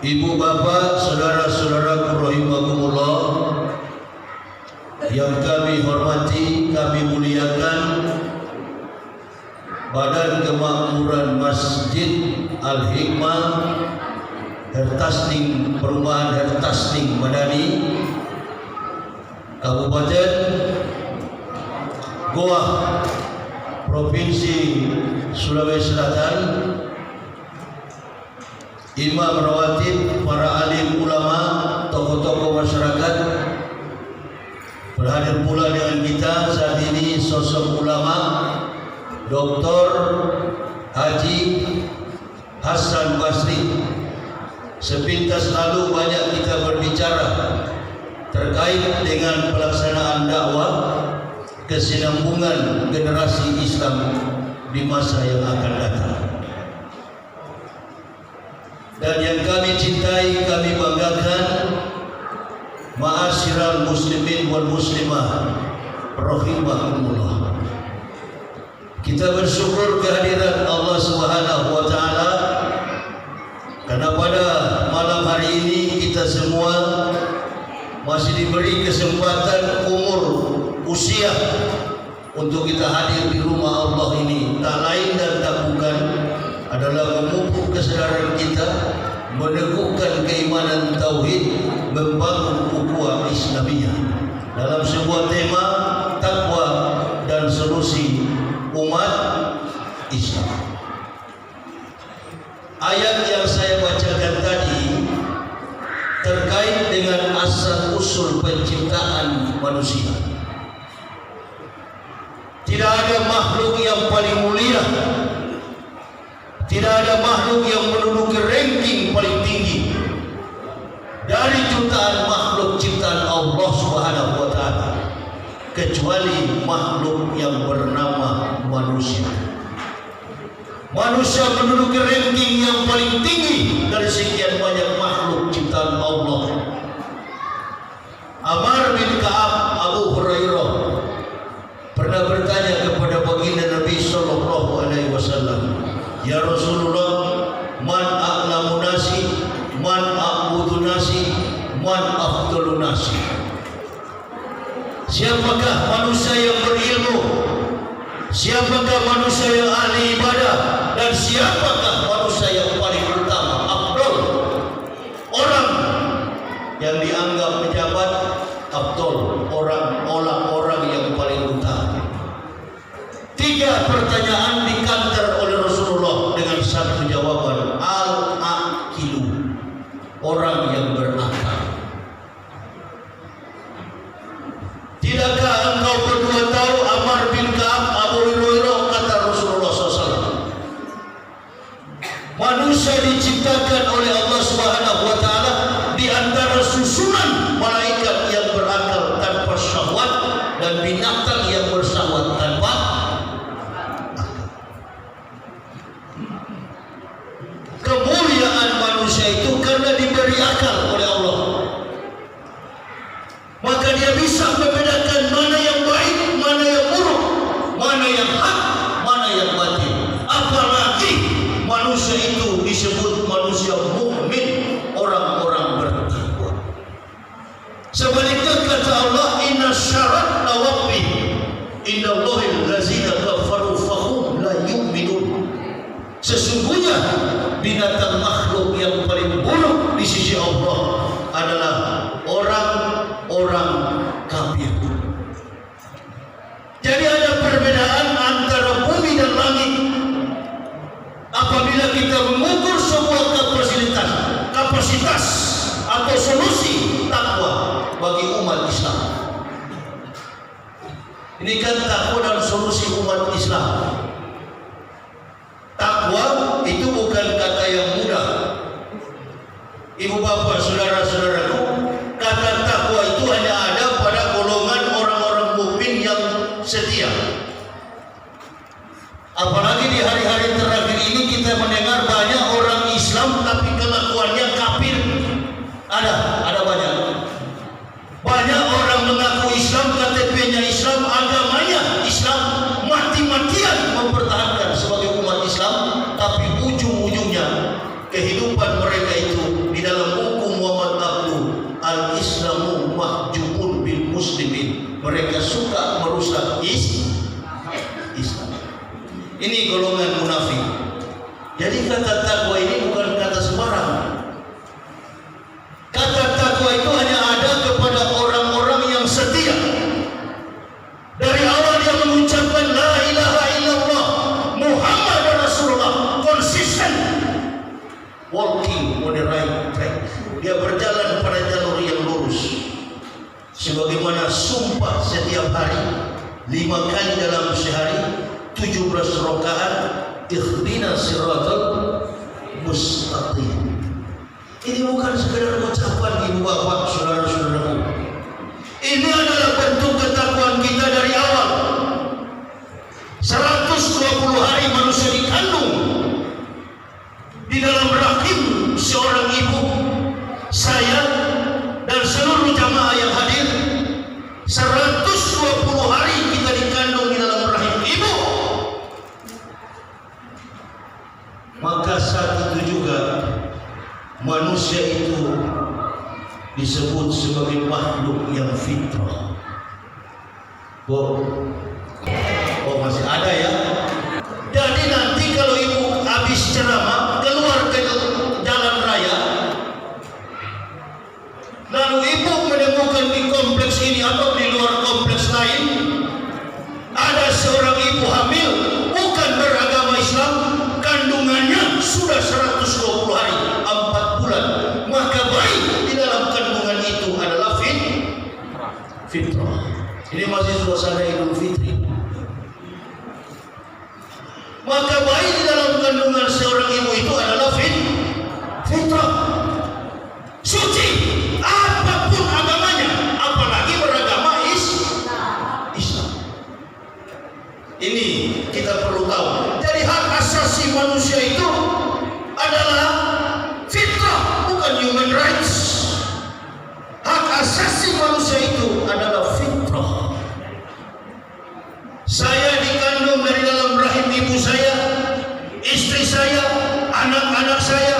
Ibu bapak, saudara-saudara rahimakumullah yang kami hormati, kami muliakan, Badan Kemakmuran Masjid Al-Hikmah Hertasning, Perumahan Hertasning Madani, Kabupaten Goa, Provinsi Sulawesi Selatan, imam rawatib, para alim ulama, tokoh-tokoh masyarakat, berhadir pula dengan kita saat ini sosok ulama Dr. Haji Hasan Basri. Sepintas lalu banyak kita berbicara terkait dengan pelaksanaan dakwah kesinambungan generasi Islam di masa yang akan datang. Dan yang kami cintai, kami banggakan, ma'asyiral muslimin wal muslimah rahimakumullah. Kita bersyukur kehadiran Allah Subhanahu wa taala karena pada malam hari ini kita semua masih diberi kesempatan umur usia untuk kita hadir di rumah Allah ini. Tak lain dan tak bukan adalah memupuk kesadaran kita, meneguhkan keimanan tauhid, membangun ukhuwah Islamiyah dalam sebuah tema takwa dan solusi umat Islam. Ayat yang saya bacakan tadi terkait dengan asal usul penciptaan manusia. Tidak ada makhluk yang paling mulia, tidak ada makhluk yang menduduki ranking paling tinggi dari jutaan makhluk ciptaan Allah Subhanahu wa taala kecuali makhluk yang bernama manusia. Manusia menduduki ranking yang paling tinggi dari sekian banyak makhluk ciptaan Allah. Amr bin Ka'ab Abu Hurairah pernah bertanya kepada baginda Nabi sallallahu alaihi wasallam, "Ya Rasulullah, man a'lamu nasi, man a'budu nasi, man afdalun nasi?" Siapakah manusia yang berilmu? Siapakah manusia yang ahli ibadah? Dan siapakah manusia yang paling utama, afdal? Orang yang dianggap pejabat afdal, orang yang paling utama. Tiga pertanyaan dikantar oleh Rasulullah dengan satu jawaban, al-aqilu, orang yang berakal. Tidakkah engkau berdua tahu, Amr bin Ka'ab Abu Hurairah, kata Rasulullah SAW, manusia diciptakan oleh Allah Subhanahu wa taala di antara susunan malaikat yang berakal tanpa syahwat dan binatang yang bersyahwat tanpa akal. Kemuliaan manusia itu karena diberi akal oleh Allah. Maka dia bisa membedakan mana yang baik, mana yang buruk, mana yang hak, mana yang batil. Apalagi manusia itu disebut manusia mukmin, orang-orang bertakwa. Sebaliknya kata Allah, inna syarat lawabbi innallahil lazina kafaru fahum la yu'minun. Sesungguhnya binatang makhluk yang paling buruk di sisi Allah adalah orang-orang kafir. Jadi ada perbedaan antara bumi dan langit. Apabila kita mengukur sebuah kapasitas atau solusi takwa bagi umat Islam. Ini kan takwa dan solusi umat Islam. Takwa itu bukan kata yang mudah. Ibu bapak, saudara-saudaraku, kata takwa itu hanya ada pada golongan orang-orang mukmin yang setia. Apalagi di hari-hari terakhir ini kita mendengar banyak orang Islam tapi kelakuannya kafir. Ada banyak. Banyak orang mengaku Islam, KTP-nya Islam, agamanya Islam, mati-matian mempertahankan sebagai umat Islam, tapi ujung-ujungnya kehidupan mereka itu di dalam Ini golongan munafik. Jadi kata takwa ini bukan kata sembarang. Kata takwa itu hanya ada kepada orang-orang yang setia. Dari awal dia mengucapkan la ilaha illallah Muhammad Rasulullah, konsisten, walking on the right track. Dia berjalan pada jalur yang lurus. Sebagaimana sumpah setiap hari 5 kali dalam sehari, 17 rakaat, ihdina siratal mustaqim. Ini bukan sekedar ucapan ibu bapak, saudara-saudaraku. Ini adalah bentuk ketakwaan kita dari awal. 120 hari manusia dikandung di dalam rahim seorang ibu. Saya dan seluruh jamaah yang hadir, 120 hari kita dikandung di dalam rahim ibu. Maka saat itu juga manusia itu disebut sebagai makhluk yang fitrah. Oh masih ada ya. Jadi nanti kalau ibu habis ceramah keluar ke jalan raya, lalu ibu menemukan di kompleks ini atau di luar kompleks lain ada seorang ibu hamil bukan beragama Islam, kandungannya sudah 120 hari 4 bulan, maka bayi di dalam kandungan itu adalah fitrah. Ini masih suasana Idul Fitri. Maka bayi di dalam kandungan seorang ibu itu adalah fitrah, suci, apapun agamanya, apalagi beragama Islam. Ini kita perlu tahu. Jadi hak asasi manusia itu adalah fitrah, bukan human rights. Hak asasi manusia itu adalah fitrah. Saya dikandung dari dalam rahim ibu saya, istri saya, anak-anak saya,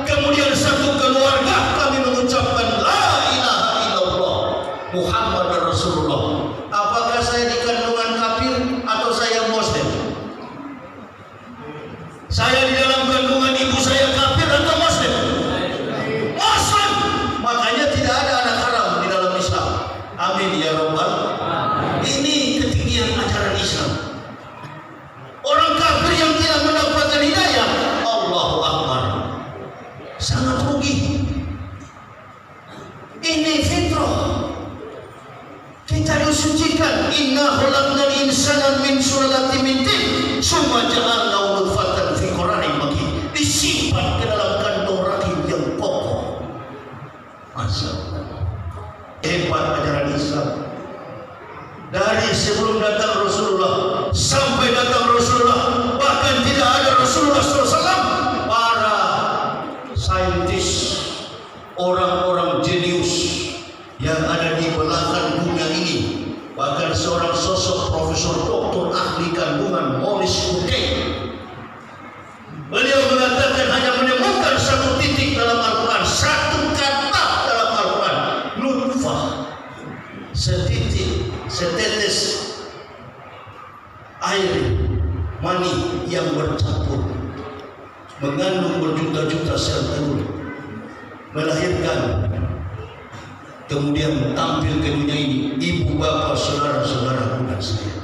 kemudian satu keluarga kami mengucapkan la ilaha illallah Muhammad Rasulullah. Apakah saya di kandungan kafir atau saya muslim? Saya di dalam kandungan ibu saya kafir atau muslim? Muslim. Makanya tidak ada anak haram di dalam Islam. Amin ya rabbal. Ini ketinggian ajaran Islam. Orang kafir yang tidak mendapatkan hidayah, Allahu Akbar, sangat rugi. Ini fitrah. Kita disucikan. Inna khalaqnal insana min sulalatin min tin, tsumma ja'alnahu nutfatan fi qararin makin. Disimpan ke dalam kantong rahim yang kokoh. Masya Allah. Hebat ajaran Islam. Dari sebelum datang Rasulullah sampai datang Rasulullah, bahkan tidak ada Rasulullah SAW, para saintis, orang-orang jenius yang ada di belahan dunia ini, bahkan seorang sosok profesor doktor ahli kandungan Maurice Bucaille, beliau mengatakan hanya menemukan satu titik dalam Al-Quran, satu kata dalam Al-Quran, nutfah, setetes air mani yang bercampur mengandung berjuta-juta sel telur, melahirkan, kemudian tampil ke dunia ini. Ibu bapak saudara-saudara bukan saya.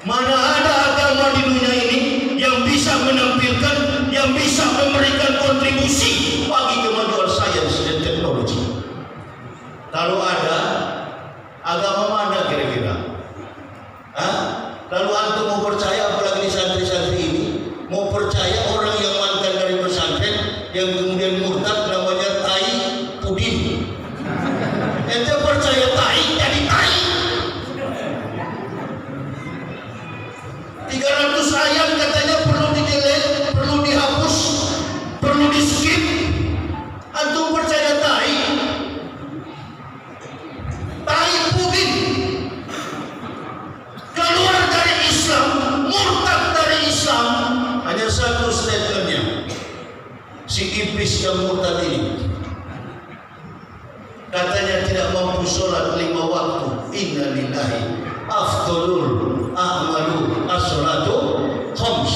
Mana ada agama di dunia ini yang bisa menampilkan, yang bisa memberikan kontribusi bagi kemajuan sains dan teknologi? Kalau ada, agama mana kira-kira? Lalu antum mau percaya, apalagi di santri-santri ini, mau percaya orang yang mantan dari pesantren yang kemudian murtad namanya Tai Pudin? Ente percaya tai jadi tai? 300 ayat katanya perlu di-delete, perlu dihapus, perlu di-skip. Antum percaya tai? Tai Pudin keluar dari Islam, murtad dari Islam. Hanya satu statementnya, si iblis yang murtad ini katanya tidak mampu sholat 5 waktu. Inna lillahi afdolul a'malu as-sholatu khams.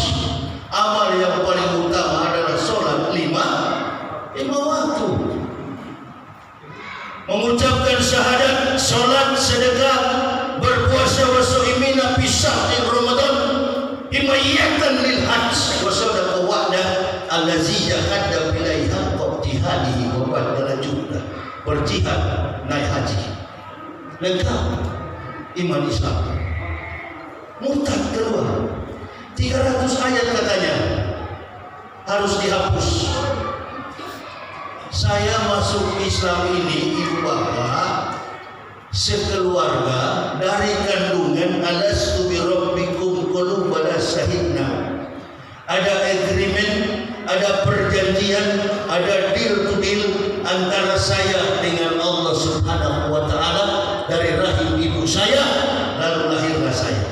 Amal yang paling utama adalah sholat lima waktu. Mengucapkan syahadat, sholat, sedekah, berpuasa wa shaimina fi syahri Ramadan himayatan lil hajj wa sadaqa wa'da allazi jahada bilaiha qabtihadihi wa badala juhda. Berjihad naik haji lengkap iman Islam. Murtad keluar 300 ayat katanya harus dihapus. Saya masuk Islam ini ibu bapak sekeluarga dari kandungan alastu bi rabbikum qalu bala syahidna. Ada agreement, ada perjanjian, ada deal to deal antara saya dengan Allah Subhanahu wa taala dari rahim ibu saya, lalu lahirlah saya.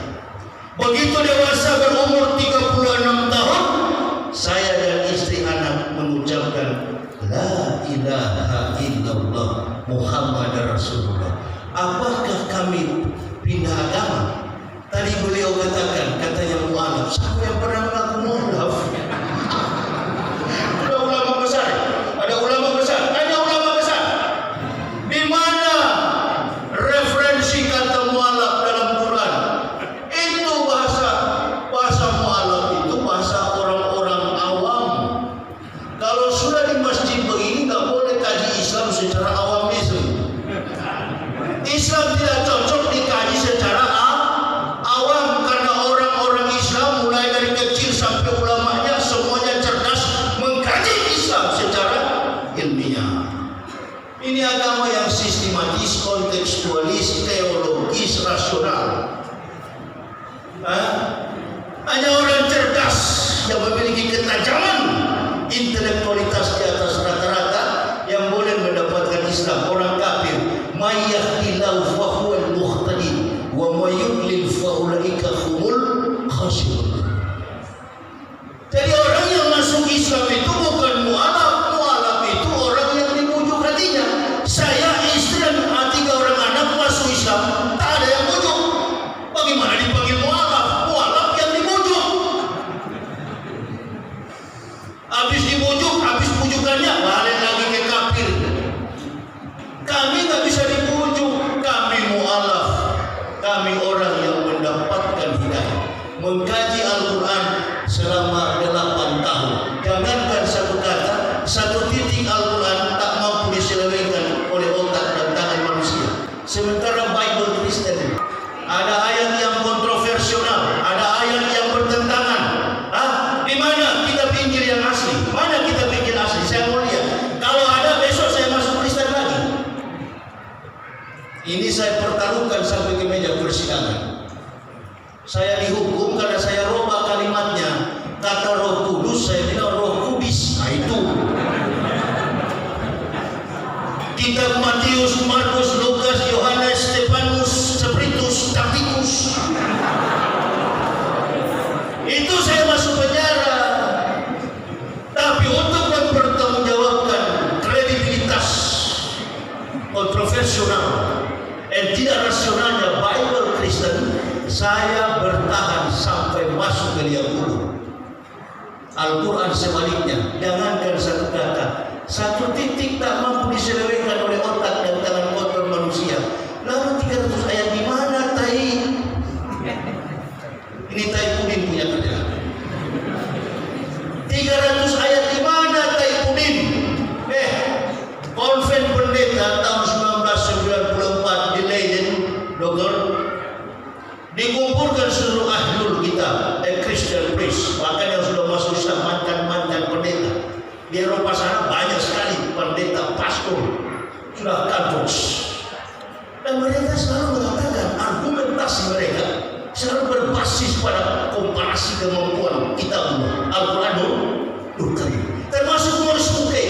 Begitu dewasa berumur 36 tahun, saya dan istri anak mengucapkan La ilaha illallah Muhammad Rasulullah. Apakah kami pindah agama? Tadi beliau katakan, katanya mu'alaf. Siapa yang pernah mengaku mu'alaf? Ada ulama besar. Ada ulama besar. Tanya ulama besar. Di mana referensi kata mu'alaf dalam Quran? Itu bahasa mu'alaf itu bahasa orang-orang awam. Kalau sudah di masjid begini nggak boleh kaji Islam secara awamisme. Islam tidak cocok dikaji secara awam karena orang-orang Islam mulai dari kecil sampai ulamanya semuanya cerdas mengkaji Islam secara ilmiah. Ini agama yang sistematis, kontekstualis, teologis, rasional. Hanya orang cerdas yang memiliki ketajaman intelektualitas di atas rata-rata yang boleh mendapatkan Islam. Orang kafir mayyahillahu fa huwal muhtadi wa mayyudlil fa ulaika humul khasirun. Jadi orang yang masuk Islam itu bukan mu'alaf. Mu'alaf itu orang yang dibujuk hatinya. Saya, istri dan 3 orang anak masuk Islam, tak ada yang bujuk. Bagaimana dipanggil mu'alaf? Mu'alaf yang dibujuk. Habis dibujuk, habis bujukannya balik lagi ke kafir. Kami nggak bisa dibujuk. Kami mu'alaf. Kami orang yang mendapatkan hidayah. Mengkaji Al-Quran selama 8 tahun. Jangankan satu kata, satu titik Al-Quran tak mampu diselewengkan oleh otak dan tangan manusia. Sementara Bible Kristen ada ayat yang kontroversial, ada ayat yang bertentangan. Di mana kitab Injil yang asli? Mana kitab Injil asli? Saya mau lihat. Kalau ada besok saya masuk Kristen lagi. Ini saya pertaruhkan sampai ke meja persidangan. Saya dihukum karena saya robah kalimatnya. Kata Roh Kudus, saya bilang Roh Kudis. Nah itu. Kitab Matius, Markus, Lukas, Yohanes, Stefanus, Spiritus, Tacitus. Itu saya masuk penjara. Tapi untuk mempertanggungjawabkan kredibilitas kontroversial dan tidak rasionalnya Bible Kristen, saya bertahan sampai masuk ke liang kubur. Al-Quran sebaliknya, jangankan satu kata, satu titik tak mampu diselewengkan oleh otak dan tangan kotor manusia. Lalu 300 ayat di mana tai? Ini tai pudin punya kerja. 300 ayat di mana tai pudin? Konven pendeta tahun 1994 di Leiden, Dokter, dikumpulkan seluruh ahlul kita, Christian priest, bahkan yang sudah masuk Islam, mantan pendeta. Di Eropa sana banyak sekali pendeta, pastor, sudah kampus. Dan mereka selalu mengatakan argumentasi mereka selalu berbasis pada komparasi kemampuan kita Al-Quran Karim, termasuk Morris Bukai.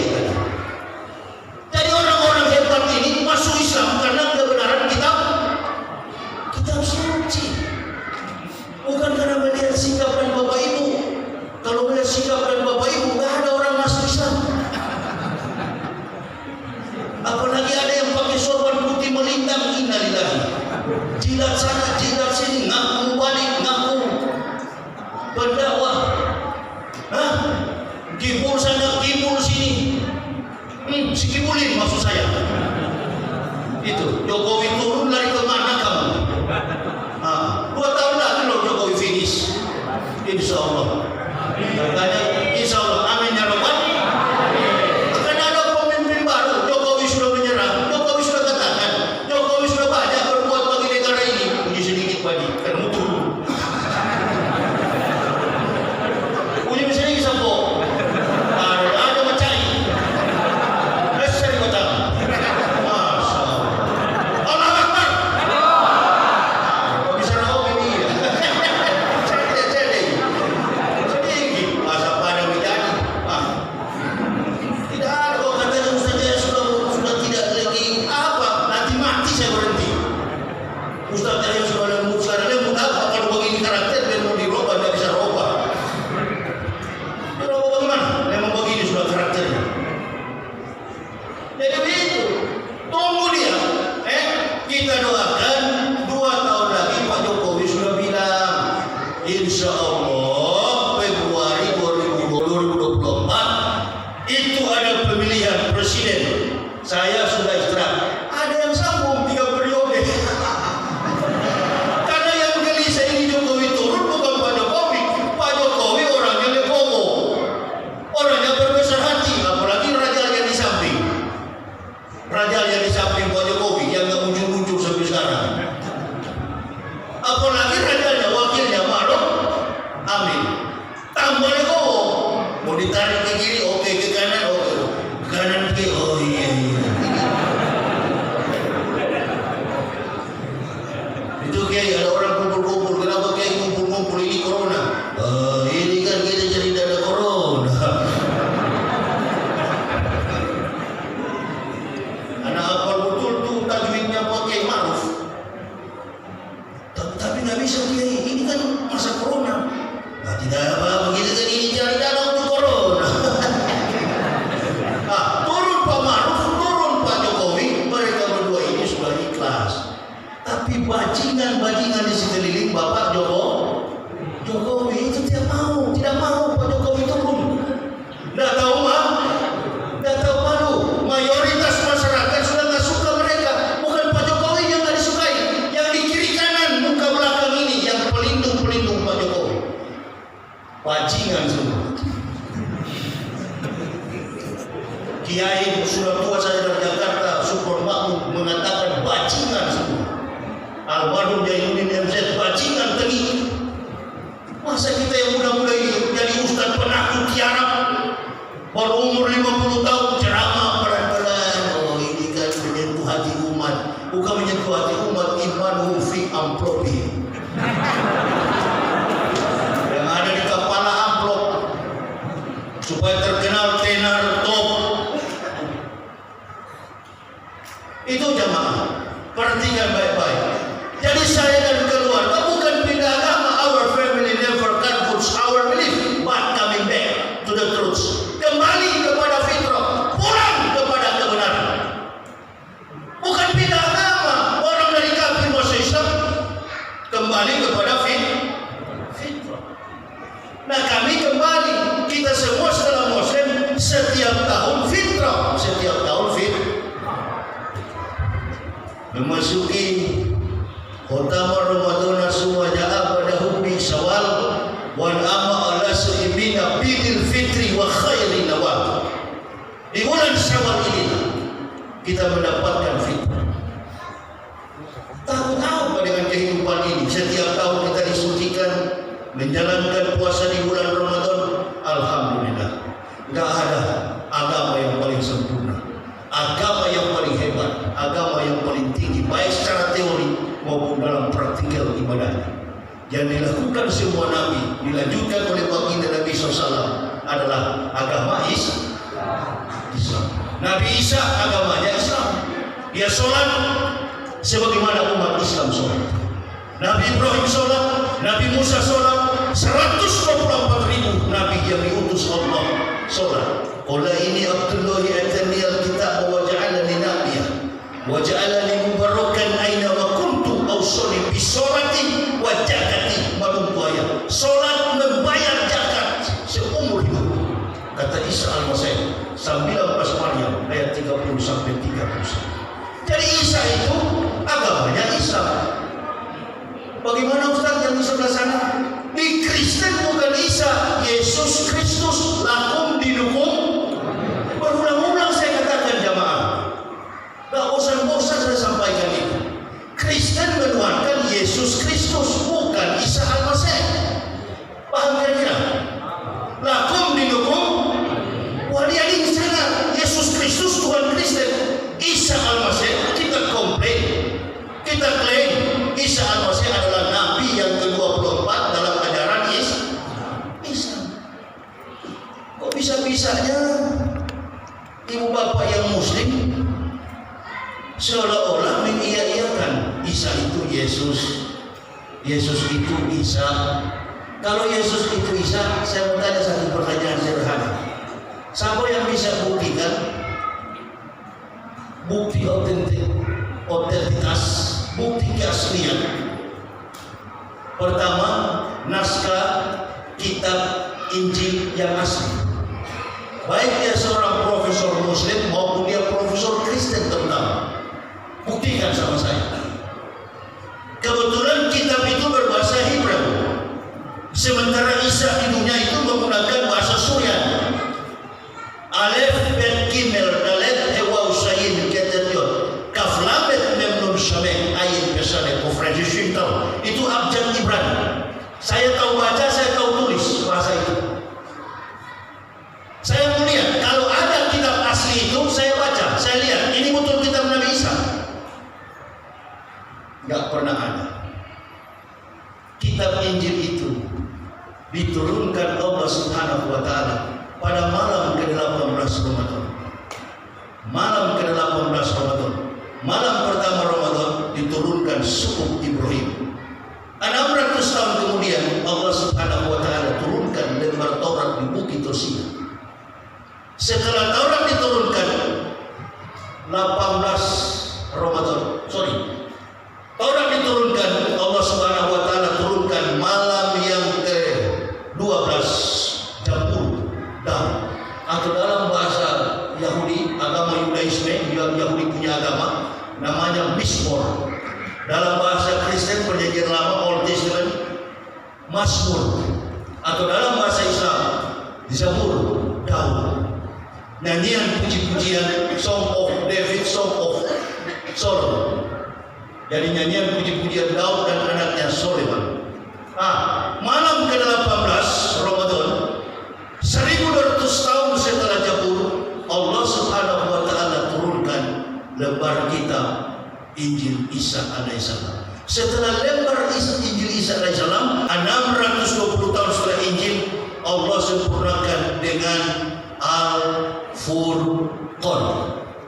Jadi orang-orang hebat ini masuk Islam karena kebenaran kitab suci, bukan karena melihat sikap dan Bapak Ibu. Kalau melihat sikap dan Bapak Ibu, nggak ada orang masuk Islam. Apalagi ada yang pakai sorban putih melintang, innalillahi. Jilat sana, jilat sini, ngaku balik, ngaku. Benda ada pemilihan presiden, saya sudah istirahat. Ada yang sambung 3 periode. Karena yang gelisah ini Jokowi turun bukan Pak Jokowi. Pak Jokowi orangnya legowo, orangnya berbesar hati, apalagi raja yang di samping. Raja yang di samping Pak Jokowi yang nggak muncul-muncul sampai sekarang. Apalagi rajanya, wakilnya Maruf Amin. Tambah legowo, mau ditarik ke kiri, oke, ke kanan, oke, ke kanan, ke oh iya. Itu kayak ada orang kumpul-kumpul, kenapa kayak kumpul-kumpul ini corona? Ini kan kita jadi ada corona. Anak apal betul tuh tajwidnya pakai Maruf. Tapi nggak bisa Kiai, ini kan masa corona. Nah, tidak apa begitu kan ini cari dana untuk corona. Turun Pak Maruf, turun Pak Jokowi, mereka berdua ini sudah ikhlas. Tapi bajingan-bajingan di sekeliling Bapak Jokowi itu tidak mau Pak Jokowi turun. Tidak tahu malu. Mayoritas masyarakat sudah nggak suka mereka. Bukan Pak Jokowi yang nggak disukai, yang di kiri kanan muka belakang ini yang pelindung Pak Jokowi. Bajingan semua. Kiai sudah tua saya dari Jakarta, Super Makmum mengatakan bajingan semua. Almarhum Jainuddin MZ bajingan tadi. Masa kita yang muda-muda ini jadi ustaz penakut tiarap, baru umur 50 tahun ceramah pelan-pelan. Oh ini kan menyentuh hati umat. Bukan menyentuh hati umat, imanuhu fi amplopi. Yang ada di kepala amplop supaya terkenal tenar top. Itu jamaah, perhatikan baik-baik. Jadi saya dan keluarga bukan pindah agama. Our family never converts our belief, but coming back to the truth. Kembali kepada fitrah, pulang kepada kebenaran. Bukan pindah agama. Orang dari kafir masuk Islam kembali kepada fitrah. Nah kami kembali, kita semua setelah Muslim setiap tahun fitrah, memasuki Khotama Ramadan semuanya pada hubbi Syawal wal amma ala su'ibina bidil fitri wa khairin nawab. Di bulan Syawal ini kita mendapatkan fitrah. Takut apa dengan kehidupan ini? Setiap tahun kita disucikan menjalankan puasa di bulan Ramadan. Alhamdulillah, nggak ada agama yang paling sempurna, agama yang paling hebat, agama yang paling tinggi, baik secara teori maupun dalam praktikal ibadahnya. Yang dilakukan semua Nabi, dilanjutkan oleh baginda Nabi SAW adalah agama Islam. Nabi Isa agamanya Islam. Dia sholat sebagaimana umat Islam sholat. Nabi Ibrahim sholat, Nabi Musa sholat, 124.000 Nabi yang diutus Allah sholat. Qul ini Abdullahi atani al-kitab wa ja'alani nabiyya wa ja'alani mubarakan aina ma kuntu awsani bi sholati wa zakati malumaya. Salat membayar zakat seumur hidup. Kata Isa al-Masih 19 Maryam ayat 30 sampai 31. Jadi Isa itu agamanya Islam. Bagaimana Ustaz yang di sebelah sana? Di Kristen bukan Isa, Yesus Kristus, lakum dinukum. Berulang-ulang saya katakan jamaah, gak bosan-bosan saya sampaikan itu. Kristen menuhankan Yesus Kristus, bukan Isa al-Masih. Paham kira-kira? Lakum dinukum waliadin sana. Yesus Kristus Tuhan Kristen, Isa al-Masih kita komplain, kita klaim Isa al-Masih adalah Nabi yang ke-24 dalam ajaran Islam. Kok bisa-bisanya ibu bapak yang Muslim seolah-olah mengiyakan Isa itu Yesus, Yesus itu Isa. Kalau Yesus itu Isa, saya mau tanya satu pertanyaan sederhana. Siapa yang bisa buktikan bukti otentitas, bukti keaslian? Pertama, naskah kitab Injil yang asli. Baik dia seorang profesor diturunkan Allah Subhanahu wa taala pada malam ke-18 Ramadan. Malam ke-18 Ramadan. Malam pertama Ramadan diturunkan suhuf Ibrahim. 600 tahun kemudian Allah Subhanahu wa taala turunkan lembar Taurat di Bukit Sinai. Setelah Taurat diturunkan 18 Ramadan, Taurat diturunkan, Allah Subhanahu wa taala turunkan malam yang ke-12 Jabur Daud, atau dalam bahasa Yahudi, agama Yudaisme, Yahudi punya agama namanya Mizmor. Dalam bahasa Kristen Perjanjian Lama Old Testament Mazmur, atau dalam bahasa Islam Zabur Daud. Nyanyian puji-pujian, Song of David, Song of Solomon. Jadi nyanyian puji-pujian Daud dan anaknya Solomon. Malam ke-18 Ramadan, 1200 tahun setelah Jabur, Allah Subhanahu wa taala turunkan lembar kitab Injil Isa alaihissalam. Setelah lembar Injil Isa alaihissalam, 620 tahun setelah Injil, Allah sempurnakan dengan Al-Furqan,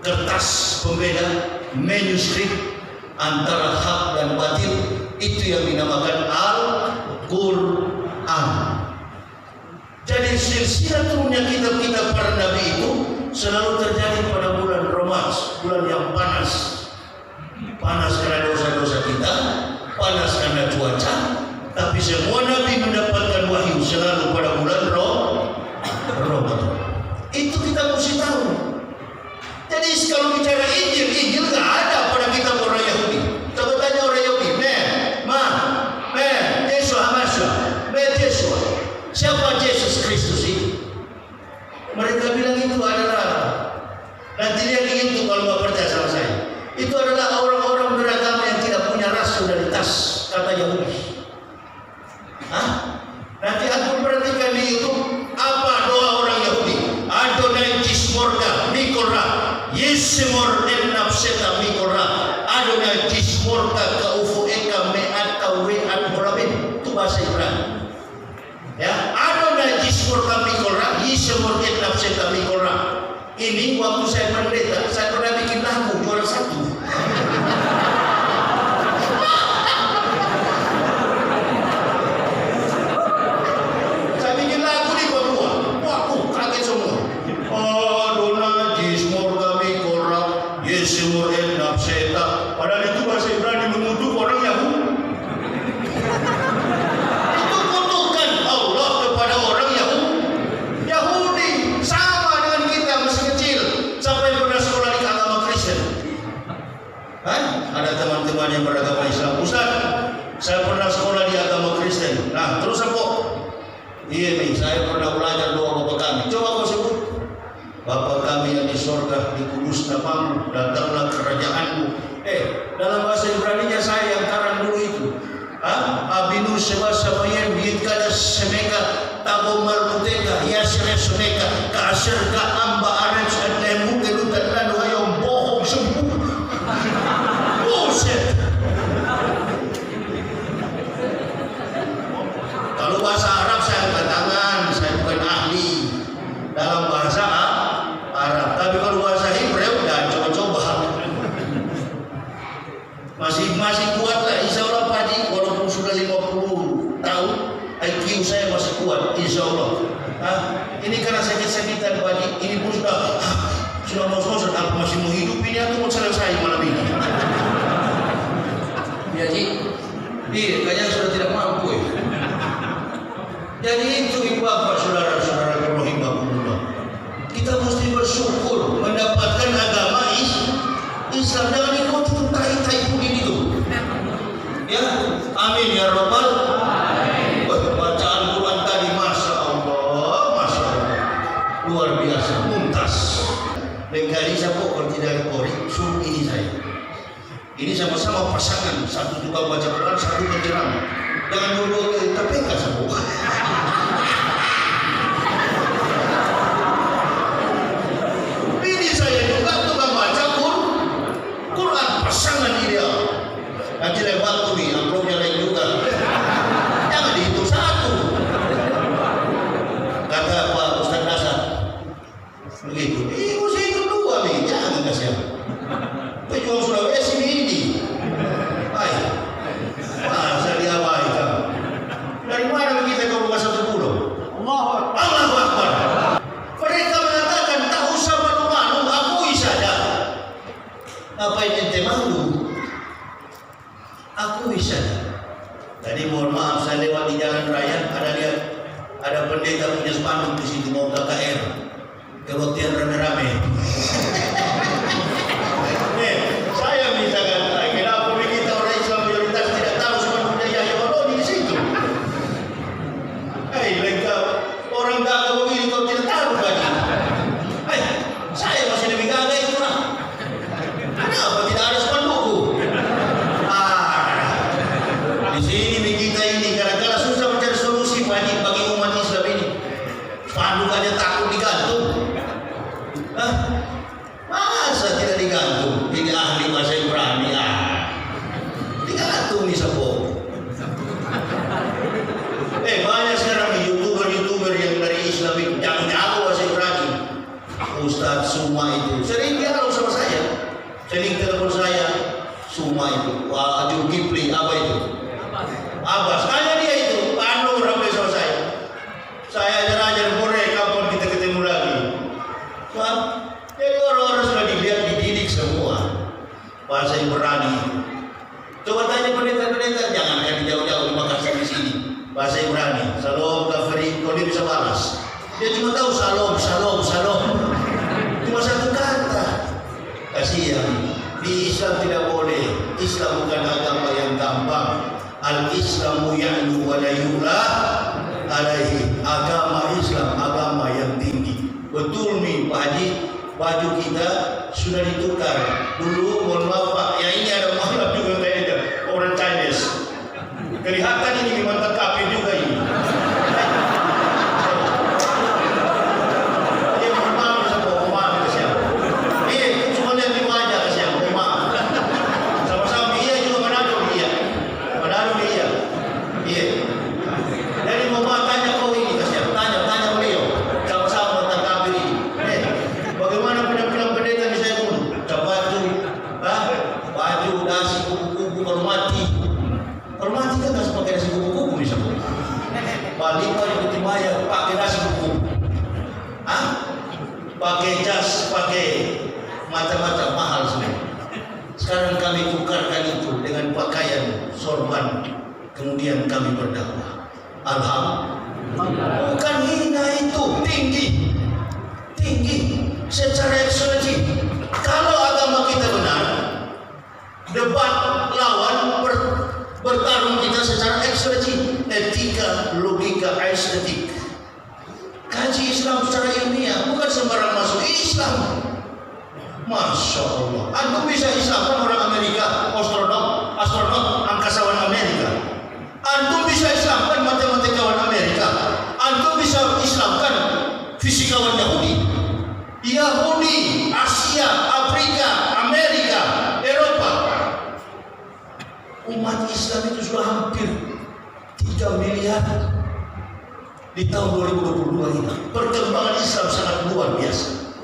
kertas pembeda, manuskrip antara hak dan batil. Itu yang dinamakan Al-Quran. Jadi silsilah turunnya kitab-kitab para nabi itu selalu terjadi pada bulan Ramadan, bulan yang panas. Panas karena dosa-dosa kita, panas karena cuaca, tapi semua nabi mendapatkan wahyu selalu pada bulan Ramadan. Itu kita mesti tahu. Jadi kalau bicara Injil nggak ada pada kitab orang Yahudi. Coba tanya orang Yahudi, Yeshua. Siapa Yesus Kristus itu? Mereka bilang itu adalah, nanti lihat itu kalau nggak percaya sama saya. Itu adalah orang-orang beragama yang tidak punya rasionalitas, kata Yahudi. Nanti aku perhatikan di YouTube apa doa orang Yahudi. Adonai Jismorka Mikorra, Yesemor Nafseta Mikorra, Adonai Jismorka Kaufu Eka Me'at We'at Morabin. Itu bahasa Ibrani. Ya, Adonai Jismorka Mikorra, Yesemor Nafseta Mikorra. Ini waktu saya pendeta, saya pernah bikin lagu juara 1. Saya bikin lagu di Papua. Wah, kaget semua. Adonai Jismorka Mikorra, Yesemor Nafseta. Padahal itu bahasa Ibrani mengutuk orang Yahudi. Itu kutukan Allah kepada orang Yahudi. Sama dengan kita masih kecil. Siapa yang pernah sekolah di agama Kristen? Ada teman-teman yang beragama Islam. Ustaz, saya pernah sekolah di agama Kristen. Nah, terus apa? Iya nih, saya pernah belajar doa Bapa kami. Coba kau sebut. Bapa kami yang di sorga, dikudus namamu, datanglah kerajaanmu. Dalam bahasa Ibrani-nya saya yang karang dulu itu. Abinu seba sabayem yidkada semeka tabo marmuteka yasre suneka kaasirka amba arens adlemu kelutan lanu ayom bohong sembuh. Buset. Kalau bahasa Arab saya angkat tangan, saya bukan ahli dalam bahasa Arab. Tapi kalau bahasa Hebrew dah coba-coba. Masih kuat lah, insya Allah Pak Haji, walaupun sudah 50 tahun, IQ saya masih kuat, insya Allah. Ini karena sakit-sakitan Pak Haji, ini pun sudah ngos-ngosan, aku masih mau hidup, ini aku mau selesai malam ini. Ya Haji, kayaknya sudah tidak mampu ya. Jadi itu Bapak saudara-saudara rahimahumullah. Kita mesti bersyukur mendapatkan agama Islam. Jangan ikut tai-tai pudin itu. Ya, amin ya Rabbal alamin. Bacaan Quran tadi Masya Allah, luar biasa, mumtaz. Bengkali siapa kalau tidak kori, suruh ini saya. Ini sama-sama pasangan, satu tukang baca Quran, satu penceramah. Jangan dulu terpeka semua. Ini saya juga tukang baca Quran, pasangan ideal. Nanti lewat nih, amplopnya lain juga. Jangan dihitung satu. Pejuang Sulawesi ini. Hai, masa diabaikan? Dari mana kita kau buka satu pulau? Allahu Akbar. Mereka mengatakan tak usah malu-malu, akui saja. Ngapain ente malu? Akui saja. Tadi mohon maaf saya lewat di jalan raya, ada pendeta punya spanduk di situ mau KKR, kebaktian rame-rame. Saya misalkan, kenapa kita orang Islam mayoritas tidak tahu spanduknya Yahya Waloni di situ? Mereka orang gagah begini kau tidak tahu lagi. Saya masih lebih gagah itu lah. Kenapa tidak ada spandukku? Di sini kita ini kadang-kadang susah mencari solusi bagi umat Islam ini. Spanduk aja takut digantung. Masa tidak digantung? Ini ahli bahasa Ibrani. Digantung nih sepuluh. Banyak sekarang YouTuber yang dari Islam itu jago bahasa Ibrani. Ustadz Suma itu sering dialog sama saya, sering telepon saya. Suma itu, Ajul Kipli, apa itu? Abbas, tanya dia itu, Anu ramai sama saya. Saya ajar-ajar boleh kapan kita ketemu lagi. Jadi orang-orang sudah dilihat, dididik semua bahasa Ibrani. Coba tanya pendeta-pendeta, jangan yang jauh-jauh di Makassar di sini. Bahasa Ibrani, Salom, Kafri, kalau dia bisa balas. Dia cuma tahu Salom, Salom, Salom. Cuma satu kata. Kasihan. Di Islam tidak boleh. Islam bukan agama yang gampang. Al-Islamu ya'lu wa la yu'la alaihi. Agama Islam, agama yang tinggi. Betul nih Pak Haji, baju kita sudah ditukar. Dulu, mohon maaf Pak, ya ini ada maklum juga kayaknya. Orang Chinese. Kelihatan ini memang kafir juga ini. Dia mohon maaf sama maaf ke siapa? Cuma lihat di wajah ke siapa? Mohon maaf. Sama-sama iya juga Manado iya. Manado iya. Iya. Jadi mohon maaf tanya kau ini ke siapa? Tanya beliau. Sama-sama tentang kafir ini. Bagaimana penampilan pendeta di saya dulu? Baju, dasi, kubu-kubu, hormati. Hormati kan harus pakai nasi kubu-kubu misalnya. Balik ikuti maya pakai nasi kubu. Pakai jas, pakai macam-macam mahal semua. Sekarang kami tukarkan itu dengan pakaian sorban. Kemudian kami berdakwah. Alhamdulillah. Bukan hina itu, tinggi secara ekstremis. Kalau agama kita benar, debat lawan bertarung kita secara ekstremis, etika, logika, estetik. Kaji Islam secara ilmiah, bukan sembarang masuk Islam. Masya Allah. Antum bisa Islamkan orang Amerika, astronot, angkasawan Amerika. Antum bisa Islamkan matematikawan Amerika. Antum bisa Islamkan fisikawan Yahudi, Asia, Afrika, Amerika, Eropa. Umat Islam itu sudah hampir 3 miliar di tahun 2022 ini. Perkembangan Islam sangat luar biasa.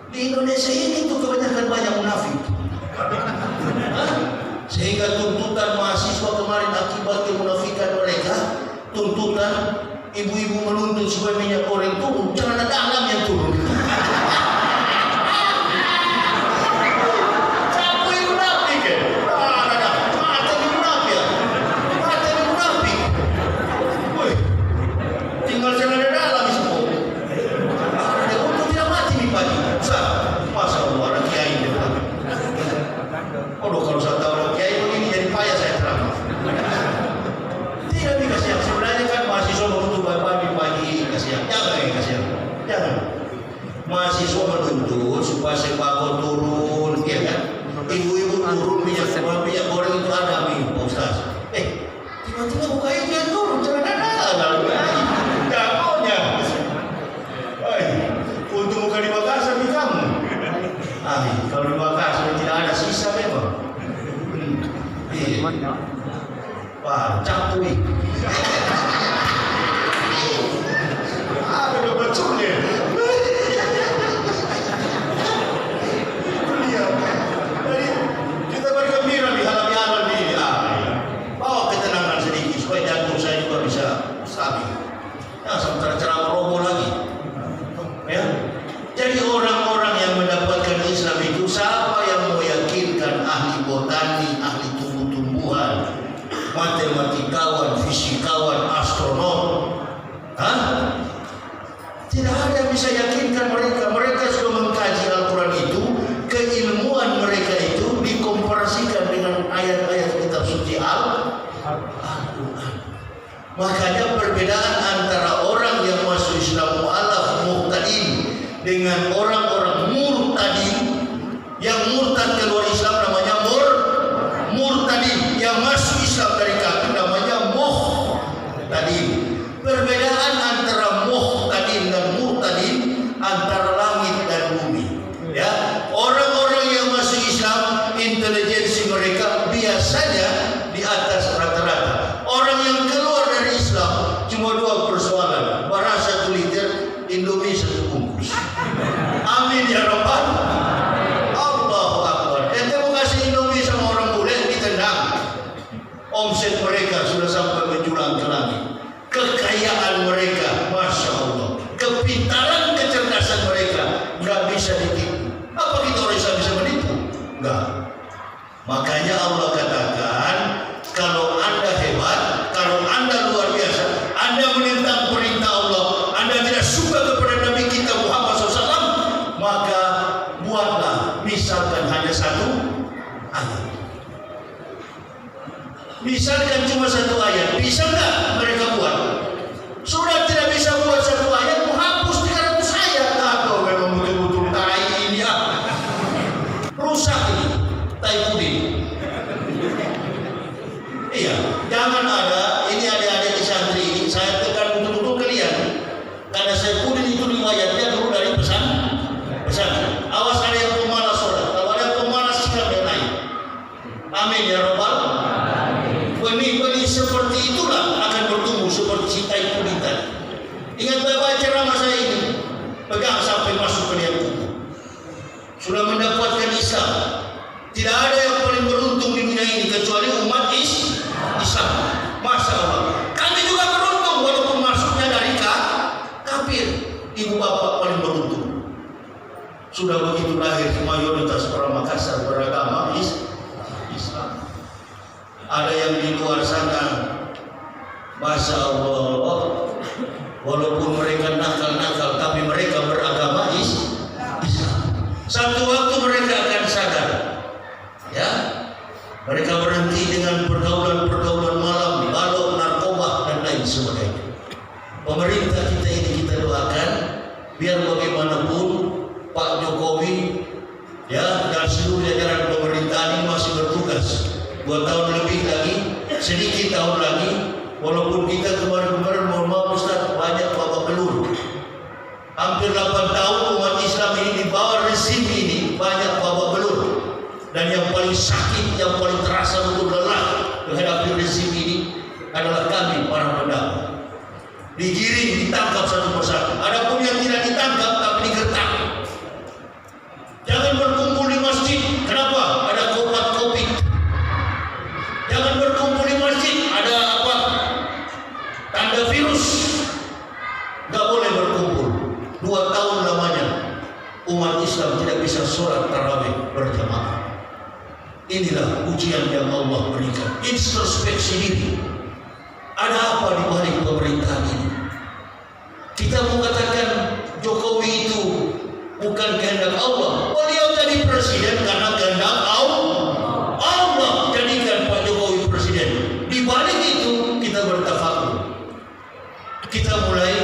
Di Indonesia ini tuh kebanyakan banyak munafik. Sehingga tuntutan mahasiswa kemarin akibat kemunafikan mereka, tuntutan ibu-ibu menuntut supaya minyak goreng turun, jangan ada alam yang turun. Kalau saya tahu orang kiai begini jadi payah saya terang. Tidak dikasih yang sebenarnya kan mahasiswa menuntut pagi kasihan. Jangan. Mahasiswa menuntut supaya sembako turun, ya kan? Ibu-ibu turun minyak goreng itu ada Pak Ustaz. Tiba-tiba buka itu turun, jangan ada. Jagonya. Untuk buka di Makassar di kamu. Kalau di Makassar tidak ada sisa memang. Pacak tuh nih. Ada becuknya. Apa kita orang Islam bisa menipu? Enggak. Makanya Allah katakan, kalau Anda hebat, kalau Anda luar biasa, Anda menentang perintah Allah, Anda tidak suka kepada Nabi kita Muhammad SAW, maka buatlah misalkan hanya satu ayat. Misalkan cuma satu ayat, bisa nggak mereka buat? Sudah tidak bisa buat satu ayat, menghapus 300 ayat. Atau memang betul-betul tai ini ya. Rusak ini, tai pudin. Iya, jangan ada, ini adik-adik di santri ini, saya tekan betul-betul kalian. Karena saya pudin itu riwayatnya dulu dari pesan. Awas ada yang pemalas sholat, kalau ada yang pemalas sikap yang lain. Amin ya Rabbal. Benih-benih seperti itulah akan bertumbuh seperti si tai pudin tadi. Ingat baik-baik ceramah saya ini, pegang sampai masuk ke liang kubur. Sudah mendapatkan Islam. Tidak ada yang paling beruntung di dunia ini kecuali umat Islam. Masya Allah. Kami juga beruntung walaupun masuknya dari kafir. Ibu bapak paling beruntung. Sudah begitu lahir mayoritas orang Makassar beragama Islam. Ada yang di luar sana, Masya Allah, walaupun mereka nakal-nakal, tapi mereka beragama Islam. Satu waktu mereka akan sadar, ya, mereka berhenti dengan pergaulan-pergaulan malam, balok, narkoba dan lain sebagainya. Pemerintah kita ini kita doakan, biar bagaimanapun Pak Jokowi, ya, dan seluruh jajaran pemerintahan ini masih bertugas. 2 tahun lebih lagi, sedikit tahun lagi, walaupun kita kemarin-kemarin mohon maaf Ustaz, banyak babak belur. Hampir 8 tahun umat Islam ini di bawah rezim ini banyak babak belur. Dan yang paling sakit, yang paling terasa betul lelah menghadapi rezim ini adalah kami para pendakwah. Digiring, ditangkap satu persatu. Adapun yang tidak ditangkap tapi digertak. Jangan berkumpul di masjid. Kenapa? Ada COVID. Jangan berkumpul di masjid. Ada apa? Tanda virus. Gak boleh berkumpul. 2 tahun lamanya umat Islam tidak bisa sholat tarawih berjamaah. Inilah ujian yang Allah berikan. Introspeksi diri. Ada apa di balik pemerintahan ini? Kita mau katakan Jokowi itu bukan kehendak Allah. Beliau jadi presiden karena kehendak Allah. Allah jadikan Pak Jokowi presiden. Di balik itu kita bertafakur. Kita mulai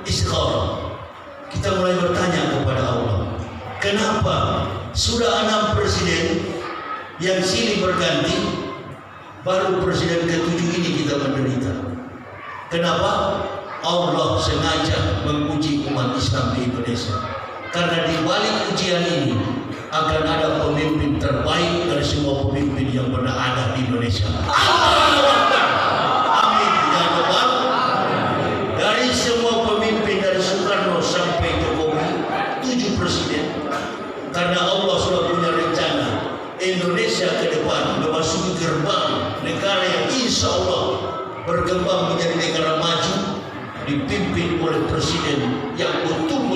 istikharah. Kita mulai bertanya kepada Allah. Kenapa sudah 6 presiden yang silih berganti, baru presiden ke-7 ini kita menderita? Kenapa? Allah sengaja menguji umat Islam di Indonesia. Karena di balik ujian ini akan ada pemimpin terbaik dari semua pemimpin yang pernah ada di Indonesia. Allahu Akbar. Amin ya Rabbal. Dari semua pemimpin dari Soekarno sampai Jokowi, 7 presiden. Karena Allah sudah punya rencana Indonesia ke depan memasuki gerbang negara yang insya Allah berkembang menjadi negara maju, dipimpin oleh presiden yang betul